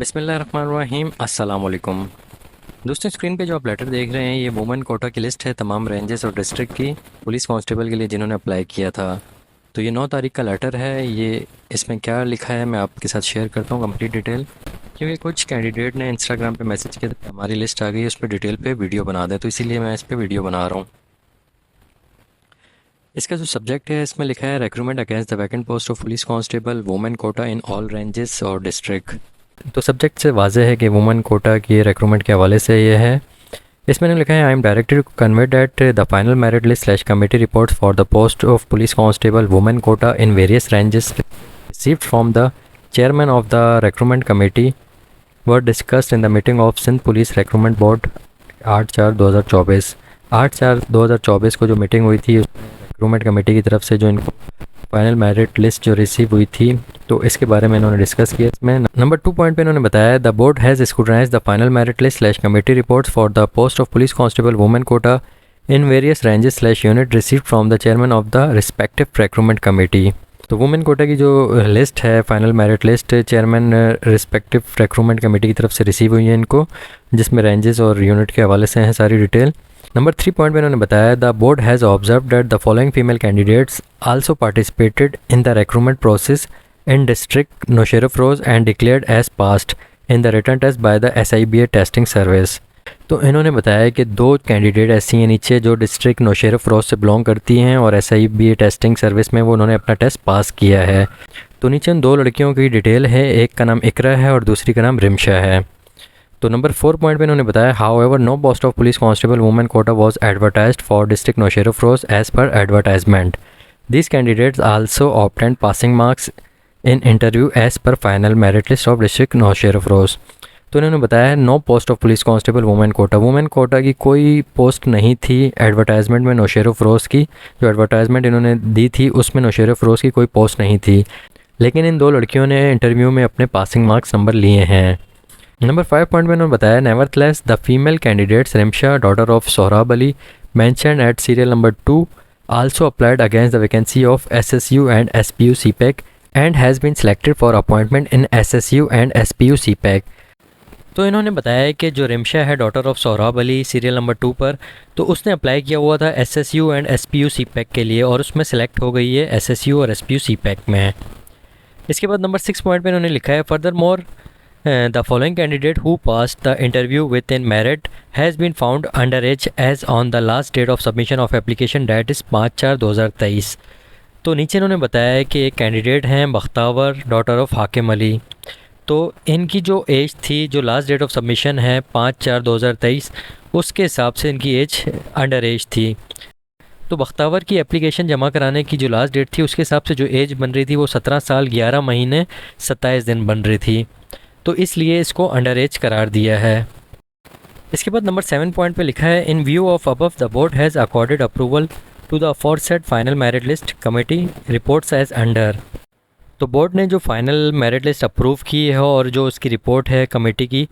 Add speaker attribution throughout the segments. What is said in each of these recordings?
Speaker 1: बिस्मिल्लाहिर्रहमानिर्रहीम अस्सलाम वालेकुम। दोस्तों, स्क्रीन पे जो आप लेटर देख रहे हैं ये वुमेन कोटा की लिस्ट है तमाम रेंजेस और डिस्ट्रिक्ट की पुलिस कांस्टेबल के लिए जिन्होंने अप्लाई किया था। तो ये 9 तारीख का लेटर है। ये इसमें क्या लिखा है मैं आपके साथ शेयर करता हूँ कंप्लीट डिटेल, क्योंकि कुछ कैंडिडेट ने इंस्टाग्राम पे मैसेज किया था हमारी लिस्ट आ गई है, उस पर डिटेल पे वीडियो बना दें, तो इसीलिए मैं इस पर वीडियो बना रहा हूँ। इसका जो सब्जेक्ट है इसमें लिखा है recruitment against the vacant post of police constable women quota in all ranges और डिस्ट्रिक्ट। तो सब्जेक्ट से वाजह है कि वुमेन कोटा की रिक्रूटमेंट के हवाले से ये है। इसमें इन्होंने लिखा है I am directed to convey that the final merit list slash committee reports for the post of police constable women quota in various ranges received from the chairman of the recruitment committee were discussed in the meeting of Sindh police recruitment board 8/4/2024। 8/4/2024 को जो meeting हुई थी recruitment committee की तरफ से जो इनको final merit list जो रिसीव हुई थी, तो इसके बारे में इन्होंने डिस्कस किया। इसमें नंबर 2 पॉइंट पे इन्होंने बताया the board has scrutinise the final merit list slash committee reports for the post of police constable women quota in various ranges slash unit received from the chairman of the respective recruitment committee. तो women quota की जो list है final merit list chairman respective recruitment committee की तरफ से receive हुई है इनको, जिसमें रेंजेस और यूनिट के हवाले से हैं सारी डिटेल। नंबर 3 पॉइंट में इन्होंने बताया the board has observe that the following female candidates also participated in the recruitment process in district Naushahro Feroze and declared as passed in the written test by the SIBA testing service. तो इन्होंने बताया कि 2 candidate ऐसी हैं नीचे जो district Naushahro Afroz से belong करती हैं और SIBA टेस्टिंग सर्विस में वो उन्होंने अपना टेस्ट पास किया है। तो नीचे उन 2 लड़कियों की डिटेल है, एक का नाम इकरा है और दूसरी का नाम रिमशा है। तो नंबर 4 पॉइंट पे इन्होंने बताया however no post of police constable women quota was advertised for district Naushahro Feroze as per advertisement. These candidates also obtained passing marks in interview as per final merit list of district Naushahro Feroze. तो इन्होंने बताया no post of police constable women quota की कोई post नहीं थी advertisement में नौशेरा अफरोज़ की। जो एडवर्टाइजमेंट इन्होंने दी थी उसमें नौशेरा अफरोज़ की कोई पोस्ट नहीं थी, लेकिन इन 2 लड़कियों ने इंटरव्यू में अपने पासिंग मार्क्स नंबर लिए हैं। नंबर 5 पॉइंट में उन्होंने बताया nevertheless the female candidates Rimsha daughter of Sohrab Ali mentioned at serial number 2 also applied against the vacancy of SSU and SPU CPEC and has been selected for appointment in SSU and SPU CPEC। तो इन्होंने बताया कि जो रिमशा है daughter of Sohrab Ali serial number 2 पर, तो उसने apply किया हुआ था SSU एंड SPU CPEC के लिए और उसमें सेलेक्ट हो गई है SSU और SPU CPEC में। इसके बाद नंबर 6 पॉइंट पे इन्होंने लिखा है further more the following candidate who passed the interview within merit has been found underage as on the last date of submission of application, that is 5/4/2023। तो नीचे इन्होंने बताया है कि एक कैंडिडेट हैं बख्तावर डॉटर ऑफ हाकिम अली। तो इनकी जो एज थी, जो लास्ट डेट ऑफ सबमिशन है 5/4/2023, उसके हिसाब से इनकी एज अंडर एज थी। तो बख्तावर की एप्लीकेशन जमा कराने की जो लास्ट डेट थी उसके हिसाब से जो एज बन रही थी वो 17 साल 11 महीने 27 दिन बन रही थी, तो इसलिए इसको अंडर एज करार दिया है। इसके बाद नंबर 7 पॉइंट पे लिखा है in view of above the board has accorded approval to the aforesaid final merit list committee reports as under. तो बोर्ड ने जो फाइनल मेरिट लिस्ट अप्रूव की है और जो उसकी रिपोर्ट है कमेटी की,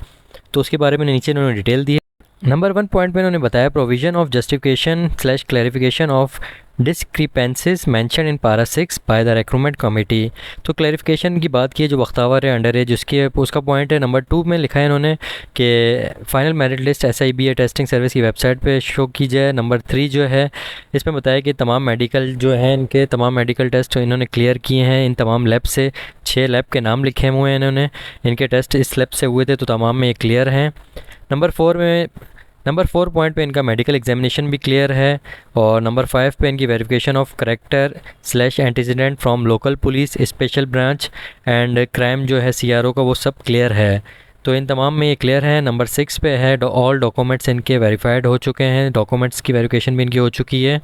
Speaker 1: तो उसके बारे में नीचे इन्होंने डिटेल दी है। नंबर 1 पॉइंट पे इन्होंने बताया provision of justification slash clarification of discrepancies mentioned in para 6 by the recruitment committee. तो क्लैरिफिकेशन की बात की है जो बख्तावर है अंडर एज उसका पॉइंट है। नंबर 2 में लिखा है इन्होंने कि final merit list SIBA testing service की वेबसाइट पे शो की जाए। नंबर 3 जो है इसमें बताया कि तमाम मेडिकल जो हैं इनके तमाम मेडिकल टेस्ट इन्होंने क्लियर किए हैं। इन तमाम लैब से 6 लैब के नाम लिखे हुए हैं इन्होंने, इनके टेस्ट इस लैब से हुए थे तो तमाम में ये क्लियर हैं। नंबर 4 पॉइंट पे इनका मेडिकल एग्जामिनेशन भी क्लियर है। और नंबर 5 पे इनकी verification of character slash antecedent from local police special branch and crime जो है CRO का, वो सब क्लियर है। तो इन तमाम में ये क्लियर है। नंबर 6 पे है ऑल डॉक्यूमेंट्स इनके वेरीफाइड हो चुके हैं, डॉक्यूमेंट्स की वेरिफिकेशन भी इनकी हो चुकी है।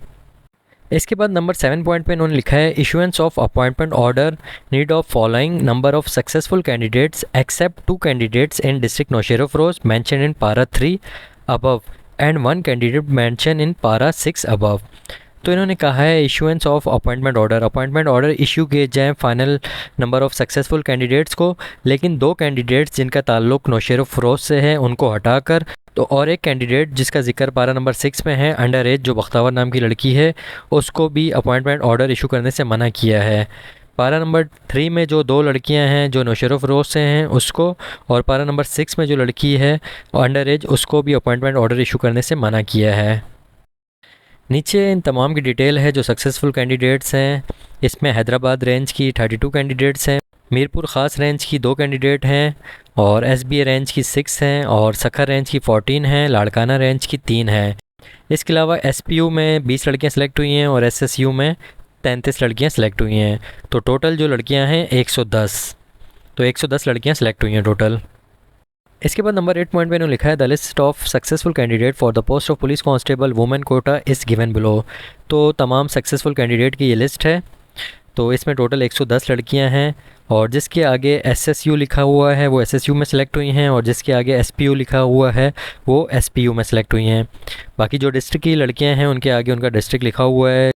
Speaker 1: इसके बाद नंबर 7 पॉइंट पे इन्होंने लिखा है issuance of appointment order need of following number of successful candidates except 2 candidates in district Naushahro Feroze mention in para 3 above and 1 candidate mention in para 6 above. तो इन्होंने कहा है issuance of appointment order issue किए जाएँ final number of successful candidates को, लेकिन 2 candidates जिनका ताल्लुक नौशेरा अफरोज़ से है उनको हटाकर, तो और एक कैंडिडेट जिसका जिक्र पारा नंबर 6 में है अंडर एज जो बख्तावर नाम की लड़की है, उसको भी अपॉइंटमेंट ऑर्डर इशू करने से मना किया है। पारा नंबर 3 में जो 2 लड़कियां हैं जो नौशर फ़रोज़ से हैं उसको, और पारा नंबर 6 में जो लड़की है अंडर एज उसको भी अपॉइंटमेंट ऑर्डर इशू करने से मना किया है। नीचे इन तमाम की डिटेल है जो सक्सेसफुल कैंडिडेट्स हैं। इसमें हैदराबाद रेंज की 32 कैंडिडेट्स हैं, मीरपुर ख़ास रेंज की 2 कैंडिडेट हैं, और SBA रेंज की 6 हैं, और सखर रेंज की 14 हैं, लाड़काना रेंज की 3 हैं। इसके अलावा SPU में 20 लड़कियां सेलेक्ट हुई हैं और SSU में 33 लड़कियां सेलेक्ट हुई हैं। तो टोटल जो लड़कियां हैं 110, तो 110 लड़कियां सेलेक्ट हुई हैं टोटल। इसके बाद नंबर 8 पॉइंट पे इन्होंने लिखा है the list of successful candidate for the post of police constable women quota is given below. तो तमाम सक्सेसफुल कैंडिडेट की ये लिस्ट है। तो इसमें टोटल 110 लड़कियां हैं, और जिसके आगे SSU लिखा हुआ है वो SSU में सेलेक्ट हुई हैं, और जिसके आगे SPU लिखा हुआ है वो SPU में सेलेक्ट हुई हैं। बाकी जो डिस्ट्रिक्ट की लड़कियां हैं उनके आगे उनका डिस्ट्रिक्ट लिखा हुआ है।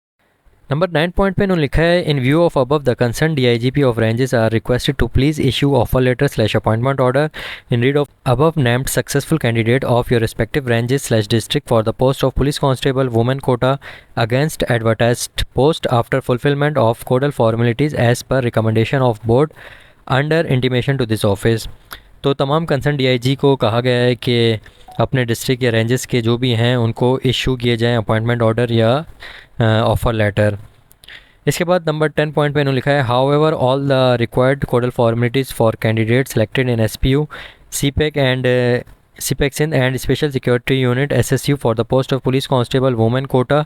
Speaker 1: नंबर 9 पॉइंट पे इन्होंने लिखा है in view of above the concern DIGP of ranges are requested to please issue offer letter / appointment order in read of above named successful candidate of your respective ranges / district for the post of police constable women quota against advertised post after fulfilment of codal formalities as per recommendation of board under intimation to this office. तो तमाम concern DIG को कहा गया है कि अपने district या ranges के जो भी हैं उनको इशू किए जाएँ अपॉइंटमेंट ऑर्डर या ऑफ़र लेटर। इसके बाद नंबर 10 पॉइंट पे इन्होंने लिखा है however all the required codal formalities for candidate selected in SPU, CPEC Sindh and Special Security Unit SSU for the post of Police Constable Women Quota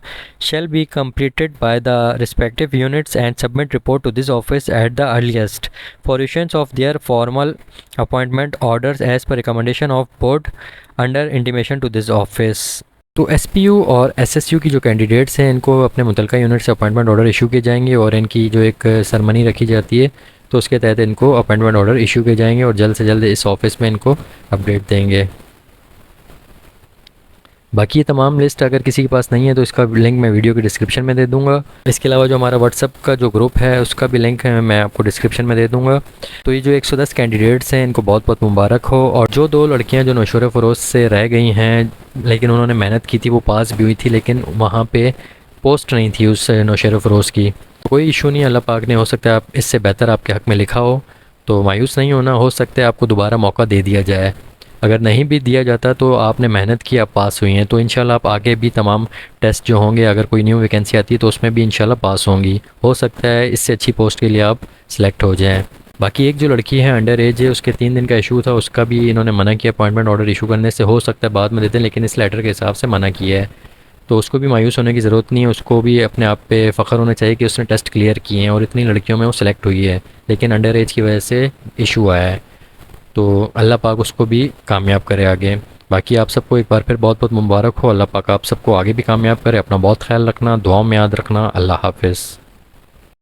Speaker 1: shall be completed by the respective units and submit report to this office at the earliest for issuance of their formal appointment orders as per recommendation of board under intimation to this office। तो SPU और SSU की जो candidates हैं इनको अपने मुतलका unit से appointment order issue किए जाएंगे, और इनकी जो एक सरमनी रखी जाती है तो उसके तहत इनको अपॉइंटमेंट ऑर्डर इशू किए जाएंगे, और जल्द से जल्द इस ऑफिस में इनको अपडेट देंगे। बाकी ये तमाम लिस्ट अगर किसी के पास नहीं है तो इसका लिंक मैं वीडियो के डिस्क्रिप्शन में दे दूंगा। इसके अलावा जो हमारा व्हाट्सअप का जो ग्रुप है उसका भी लिंक है मैं आपको डिस्क्रिप्शन में दे दूंगा। तो ये जो 110 कैंडिडेट्स हैं इनको बहुत बहुत मुबारक हो, और जो 2 लड़कियां जो नौशर फ़रोज़ से रह गई हैं लेकिन उन्होंने मेहनत की थी, वो पास भी हुई थी लेकिन वहाँ पर पोस्ट नहीं थी उस नौशर फ़रोज़ की, तो कोई इशू नहीं, अल्लाह पाक ने हो सकता है आप इससे बेहतर आपके हक़ में लिखा हो, तो मायूस नहीं होना, हो सकता है आपको दोबारा मौका दे दिया जाए। अगर नहीं भी दिया जाता तो आपने मेहनत की, आप पास हुई हैं, तो इंशाल्लाह आप आगे भी तमाम टेस्ट जो होंगे अगर कोई न्यू वैकेंसी आती है तो उसमें भी इंशाल्लाह पास होंगी, हो सकता है इससे अच्छी पोस्ट के लिए आप सिलेक्ट हो जाएं। बाकी एक जो लड़की है अंडर एज है उसके 3 दिन का इशू था, उसका भी इन्होंने मना किया अपॉइंटमेंट ऑर्डर इशू करने से, हो सकता है बाद में देते हैं लेकिन इस लेटर के हिसाब से मना किया है, तो उसको भी मायूस होने की ज़रूरत नहीं है। उसको भी अपने आप पे फ़ख्र होना चाहिए कि उसने टेस्ट क्लियर किए हैं और इतनी लड़कियों में वो सिलेक्ट हुई है, लेकिन अंडर एज की वजह से इशू आया है, तो अल्लाह पाक उसको भी कामयाब करे आगे। बाकी आप सबको एक बार फिर बहुत बहुत मुबारक हो, अल्लाह पाक आप सबको आगे भी कामयाब करे। अपना बहुत ख्याल रखना, दुआओं में याद रखना। अल्लाह हाफ़िज़।